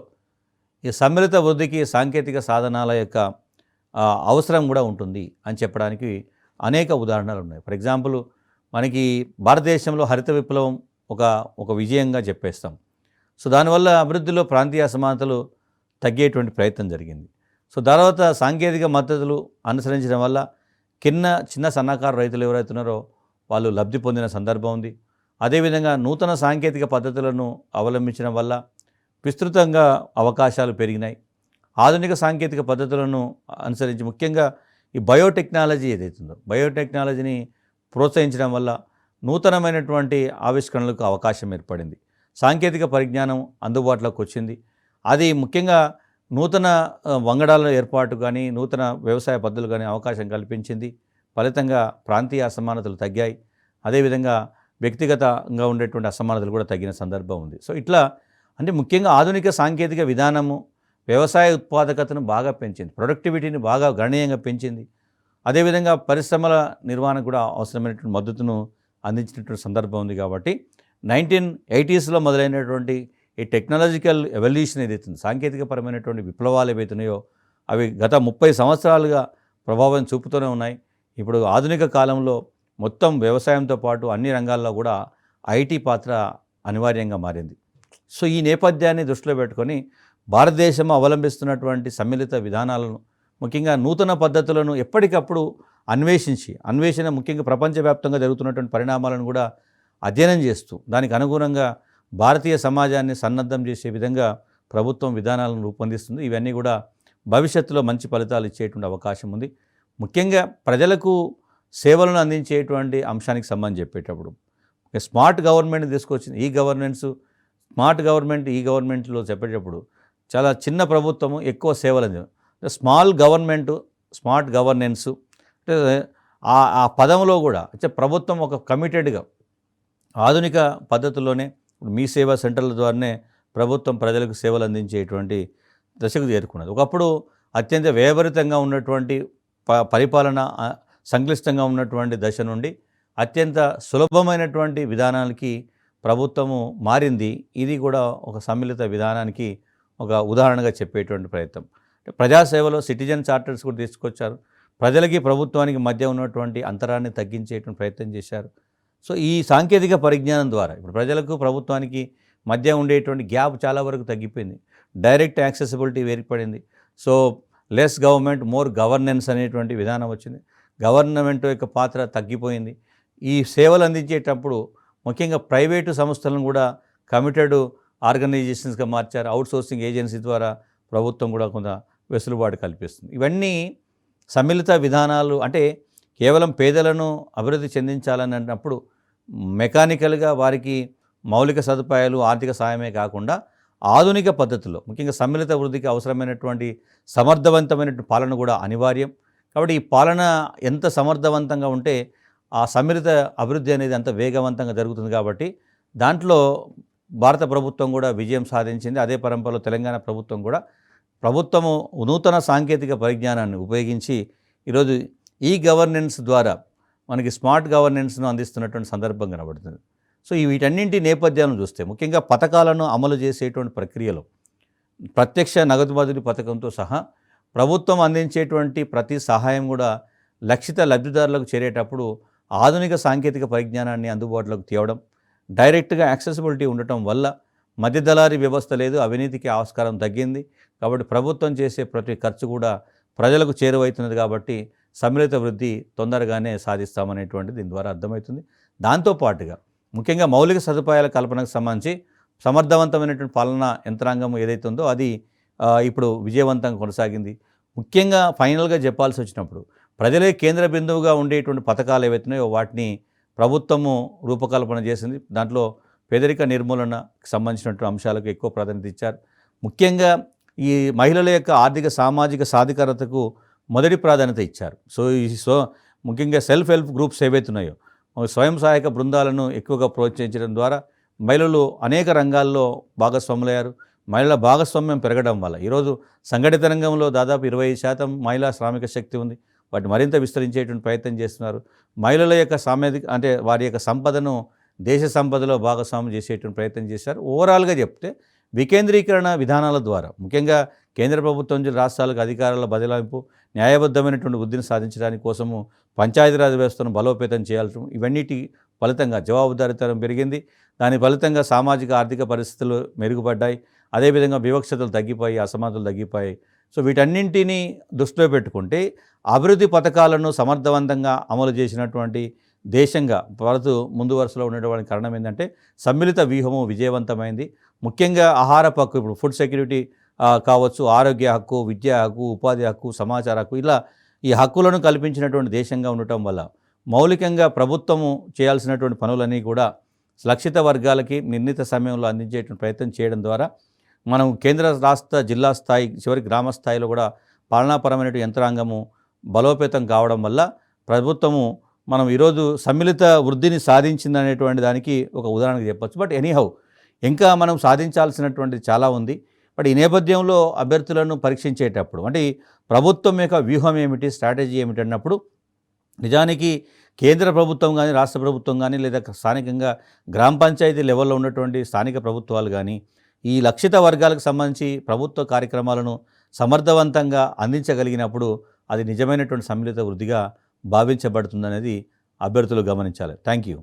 ఈ సమ్మిళిత వృద్ధికి సాంకేతిక సాధనాల యొక్క అవసరం కూడా ఉంటుంది అని చెప్పడానికి అనేక ఉదాహరణలు ఉన్నాయి. ఫర్ ఎగ్జాంపుల్ మనకి భారతదేశంలో హరిత విప్లవం ఒక విజయంగా చెప్పేస్తాం. సో దానివల్ల అభివృద్ధిలో ప్రాంతీయ అసమానతలు తగ్గేటువంటి ప్రయత్నం జరిగింది. సో తర్వాత సాంకేతిక మద్దతులు అనుసరించడం వల్ల చిన్న సన్నకారు రైతులు ఎవరైతున్నారో వాళ్ళు లబ్ధి పొందిన సందర్భం ఉంది. అదేవిధంగా నూతన సాంకేతిక పద్ధతులను అవలంబించడం వల్ల విస్తృతంగా అవకాశాలు పెరిగినాయి. ఆధునిక సాంకేతిక పద్ధతులను అనుసరించి ముఖ్యంగా ఈ బయోటెక్నాలజీ ఏదైతుందో బయోటెక్నాలజీని ప్రోత్సహించడం వల్ల నూతనమైనటువంటి ఆవిష్కరణలకు అవకాశం ఏర్పడింది. సాంకేతిక పరిజ్ఞానం అందుబాటులోకి వచ్చింది. అది ముఖ్యంగా నూతన వంగడాల ఏర్పాటు కానీ నూతన వ్యవసాయ పద్ధతులు కానీ అవకాశం కల్పించింది. ఫలితంగా ప్రాంతీయ అసమానతలు తగ్గాయి. అదేవిధంగా వ్యక్తిగతంగా ఉండేటువంటి అసమానతలు కూడా తగ్గిన సందర్భం ఉంది. సో ఇట్లా అంటే ముఖ్యంగా ఆధునిక సాంకేతిక విధానము వ్యవసాయ ఉత్పాదకతను బాగా పెంచింది, ప్రొడక్టివిటీని బాగా గణనీయంగా పెంచింది. అదేవిధంగా పరిశ్రమల నిర్వహణకు కూడా అవసరమైనటువంటి మద్దతును అందించినటువంటి సందర్భం ఉంది. కాబట్టి 1980s మొదలైనటువంటి ఈ టెక్నాలజికల్ ఎవల్యూషన్ ఏదైతుంది, సాంకేతికపరమైనటువంటి విప్లవాలు ఏవైతున్నాయో అవి గత 30 సంవత్సరాలుగా ప్రభావం చూపుతూనే ఉన్నాయి. ఇప్పుడు ఆధునిక కాలంలో మొత్తం వ్యవసాయంతో పాటు అన్ని రంగాల్లో కూడా ఐటీ పాత్ర అనివార్యంగా మారింది. సో ఈ నేపథ్యాన్ని దృష్టిలో పెట్టుకొని భారతదేశం అవలంబిస్తున్నటువంటి సమ్మిళిత విధానాలను ముఖ్యంగా నూతన పద్ధతులను ఎప్పటికప్పుడు అన్వేషణ ముఖ్యంగా ప్రపంచవ్యాప్తంగా జరుగుతున్నటువంటి పరిణామాలను కూడా అధ్యయనం చేస్తూ దానికి అనుగుణంగా భారతీయ సమాజాన్ని సన్నద్ధం చేసే విధంగా ప్రభుత్వం విధానాలను రూపొందిస్తుంది. ఇవన్నీ కూడా భవిష్యత్తులో మంచి ఫలితాలు ఇచ్చేటువంటి అవకాశం ఉంది. ముఖ్యంగా ప్రజలకు సేవలను అందించేటువంటి అంశానికి సంబంధించి చెప్పేటప్పుడు స్మార్ట్ గవర్నమెంట్ తీసుకొచ్చింది. స్మార్ట్ గవర్నమెంట్ ఈ గవర్నమెంట్లో చెప్పేటప్పుడు చాలా చిన్న ప్రభుత్వము ఎక్కువ సేవలు స్మాల్ గవర్నమెంట్ స్మార్ట్ గవర్నెన్స్ అంటే ఆ పదంలో కూడా అంటే ప్రభుత్వం ఒక కమిటెడ్గా ఆధునిక పద్ధతుల్లోనే మీ సేవా సెంటర్ల ద్వారానే ప్రభుత్వం ప్రజలకు సేవలు అందించేటువంటి దశకు చేరుకున్నది. ఒకప్పుడు అత్యంత వ్యయభరితంగా ఉన్నటువంటి పరిపాలన సంక్లిష్టంగా ఉన్నటువంటి దశ నుండి అత్యంత సులభమైనటువంటి విధానానికి ప్రభుత్వము మారింది. ఇది కూడా ఒక సమ్మిళిత విధానానికి ఒక ఉదాహరణగా చెప్పేటువంటి ప్రయత్నం. ప్రజాసేవలో సిటిజన్ చార్టర్స్ కూడా తీసుకొచ్చారు. ప్రజలకి ప్రభుత్వానికి మధ్య ఉన్నటువంటి అంతరాన్ని తగ్గించేటువంటి ప్రయత్నం చేశారు. సో ఈ సాంకేతిక పరిజ్ఞానం ద్వారా ఇప్పుడు ప్రజలకు ప్రభుత్వానికి మధ్య ఉండేటువంటి గ్యాప్ చాలా వరకు తగ్గిపోయింది. డైరెక్ట్ యాక్సెసిబిలిటీ ఏర్పడింది. So less government more governance అనేటువంటి విధానం వచ్చింది. గవర్నమెంట్ యొక్క పాత్ర తగ్గిపోయింది. ఈ సేవలు అందించేటప్పుడు ముఖ్యంగా ప్రైవేటు సంస్థలను కూడా కమిటెడ్ ఆర్గనైజేషన్స్గా మార్చారు. అవుట్సోర్సింగ్ ఏజెన్సీ ద్వారా ప్రభుత్వం కూడా కొంత వెసులుబాటు కల్పిస్తుంది. ఇవన్నీ సమ్మిళిత విధానాలు అంటే కేవలం పేదలను అభివృద్ధి చెందించాలని అన్నప్పుడు మెకానికల్గా వారికి మౌలిక సదుపాయాలు ఆర్థిక సాయమే కాకుండా ఆధునిక పద్ధతుల్లో ముఖ్యంగా సమ్మిళిత వృద్ధికి అవసరమైనటువంటి సమర్థవంతమైనటువంటి పాలన కూడా అనివార్యం. కాబట్టి ఈ పాలన ఎంత సమర్థవంతంగా ఉంటే ఆ సమ్మిళిత అభివృద్ధి అనేది అంత వేగవంతంగా జరుగుతుంది. కాబట్టి దాంట్లో భారత ప్రభుత్వం కూడా విజయం సాధించింది. అదే పరంపరలో తెలంగాణ ప్రభుత్వం కూడా ప్రభుత్వము నూతన సాంకేతిక పరిజ్ఞానాన్ని ఉపయోగించి ఈరోజు ఈ గవర్నెన్స్ ద్వారా మనకి స్మార్ట్ గవర్నెన్స్ను అందిస్తున్నటువంటి సందర్భం కనబడుతుంది. సో వీటన్నింటి నేపథ్యాలను చూస్తే ముఖ్యంగా పథకాలను అమలు చేసేటువంటి ప్రక్రియలో ప్రత్యక్ష నగదు బదిలీ పథకంతో సహా ప్రభుత్వం అందించేటువంటి ప్రతి సహాయం కూడా లక్షిత లబ్ధిదారులకు చేరేటప్పుడు ఆధునిక సాంకేతిక పరిజ్ఞానాన్ని అందుబాటులోకి తేవడం, డైరెక్ట్గా యాక్సెసిబిలిటీ ఉండటం వల్ల మధ్యదళారీ వ్యవస్థ లేదు, అవినీతికి ఆస్కారం తగ్గింది. కాబట్టి ప్రభుత్వం చేసే ప్రతి ఖర్చు కూడా ప్రజలకు చేరువవుతున్నది. కాబట్టి సమ్మిళిత వృద్ధి తొందరగానే సాధిస్తామనేటువంటిది దీని ద్వారా అర్థమవుతుంది. దాంతోపాటుగా ముఖ్యంగా మౌలిక సదుపాయాల కల్పనకు సంబంధించి సమర్థవంతమైనటువంటి పాలనా యంత్రాంగం ఏదైతే ఉందో అది ఇప్పుడు విజయవంతంగా కొనసాగింది. ముఖ్యంగా ఫైనల్గా చెప్పాల్సి వచ్చినప్పుడు ప్రజలే కేంద్ర బిందువుగా ఉండేటువంటి పథకాలు ఏవైతున్నాయో వాటిని ప్రభుత్వము రూపకల్పన చేసింది. దాంట్లో పేదరిక నిర్మూలనకు సంబంధించినటువంటి అంశాలకు ఎక్కువ ప్రాధాన్యత ఇచ్చారు. ముఖ్యంగా ఈ మహిళల యొక్క ఆర్థిక సామాజిక సాధికారతకు మొదటి ప్రాధాన్యత ఇచ్చారు. ముఖ్యంగా సెల్ఫ్ హెల్ప్ గ్రూప్స్ ఏవైతున్నాయో స్వయం సహాయక బృందాలను ఎక్కువగా ప్రోత్సహించడం ద్వారా మహిళలు అనేక రంగాల్లో భాగస్వాములయ్యారు. మహిళల భాగస్వామ్యం పెరగడం వల్ల ఈరోజు సంఘటిత రంగంలో దాదాపు 25% మహిళా శ్రామిక శక్తి ఉంది. వాటిని మరింత విస్తరించేటువంటి ప్రయత్నం చేస్తున్నారు. మహిళల యొక్క వారి యొక్క సంపదను దేశ సంపదలో భాగస్వామ్యం చేసేటువంటి ప్రయత్నం చేశారు. ఓవరాల్గా చెప్తే వికేంద్రీకరణ విధానాల ద్వారా ముఖ్యంగా కేంద్ర ప్రభుత్వం నుంచి రాష్ట్రాలకు అధికారాల బదలాయింపు, న్యాయబద్ధమైనటువంటి వృద్ధిని సాధించడానికి కోసము పంచాయతీరాజ్ వ్యవస్థను బలోపేతం చేయాల్సి, ఇవన్నిటి ఫలితంగా జవాబుదారీతనం పెరిగింది. దాని ఫలితంగా సామాజిక ఆర్థిక పరిస్థితులు మెరుగుపడ్డాయి. అదేవిధంగా వివక్షతలు తగ్గిపోయి, అసమానతలు తగ్గిపోయాయి. సో వీటన్నింటినీ దృష్టిలో పెట్టుకుంటే అభివృద్ధి పథకాలను సమర్థవంతంగా అమలు చేసినటువంటి దేశంగా భారత్ ముందు వరుసలో ఉండడానికి కారణం ఏంటంటే సమ్మిళిత వ్యూహము విజయవంతమైంది. ముఖ్యంగా ఆహారపు హక్కు, ఇప్పుడు ఫుడ్ సెక్యూరిటీ కావచ్చు, ఆరోగ్య హక్కు, విద్యా హక్కు, ఉపాధి హక్కు, సమాచార హక్కు, ఇలా ఈ హక్కులను కల్పించినటువంటి దేశంగా ఉండటం వల్ల మౌలికంగా ప్రభుత్వము చేయాల్సినటువంటి పనులన్నీ కూడా లక్షిత వర్గాలకి నిర్ణీత సమయంలో అందించేటువంటి ప్రయత్నం చేయడం ద్వారా మనం కేంద్ర రాష్ట్ర జిల్లా స్థాయి చివరి గ్రామ స్థాయిలో కూడా పాలనాపరమైన యంత్రాంగము బలోపేతం కావడం వల్ల ప్రభుత్వము మనం ఈరోజు సమ్మిళిత వృద్ధిని సాధించిందనేటువంటి దానికి ఒక ఉదాహరణగా చెప్పచ్చు. బట్ ఎనీహౌ ఇంకా మనం సాధించాల్సినటువంటి చాలా ఉంది. బట్ ఈ నేపథ్యంలో అభ్యర్థులను పరీక్షించేటప్పుడు అంటే ప్రభుత్వం యొక్క వ్యూహం ఏమిటి, స్ట్రాటజీ ఏమిటి అన్నప్పుడు నిజానికి కేంద్ర ప్రభుత్వం కానీ, రాష్ట్ర ప్రభుత్వం కానీ, లేదా స్థానికంగా గ్రామ పంచాయతీ లెవెల్లో ఉన్నటువంటి స్థానిక ప్రభుత్వాలు కానీ ఈ లక్షిత వర్గాలకు సంబంధించి ప్రభుత్వ కార్యక్రమాలను సమర్థవంతంగా అందించగలిగినప్పుడు అది నిజమైనటువంటి సమ్మిళిత వృద్ధిగా భావించబడుతుందనేది అభ్యర్థులు గమనించాలి. Thank you.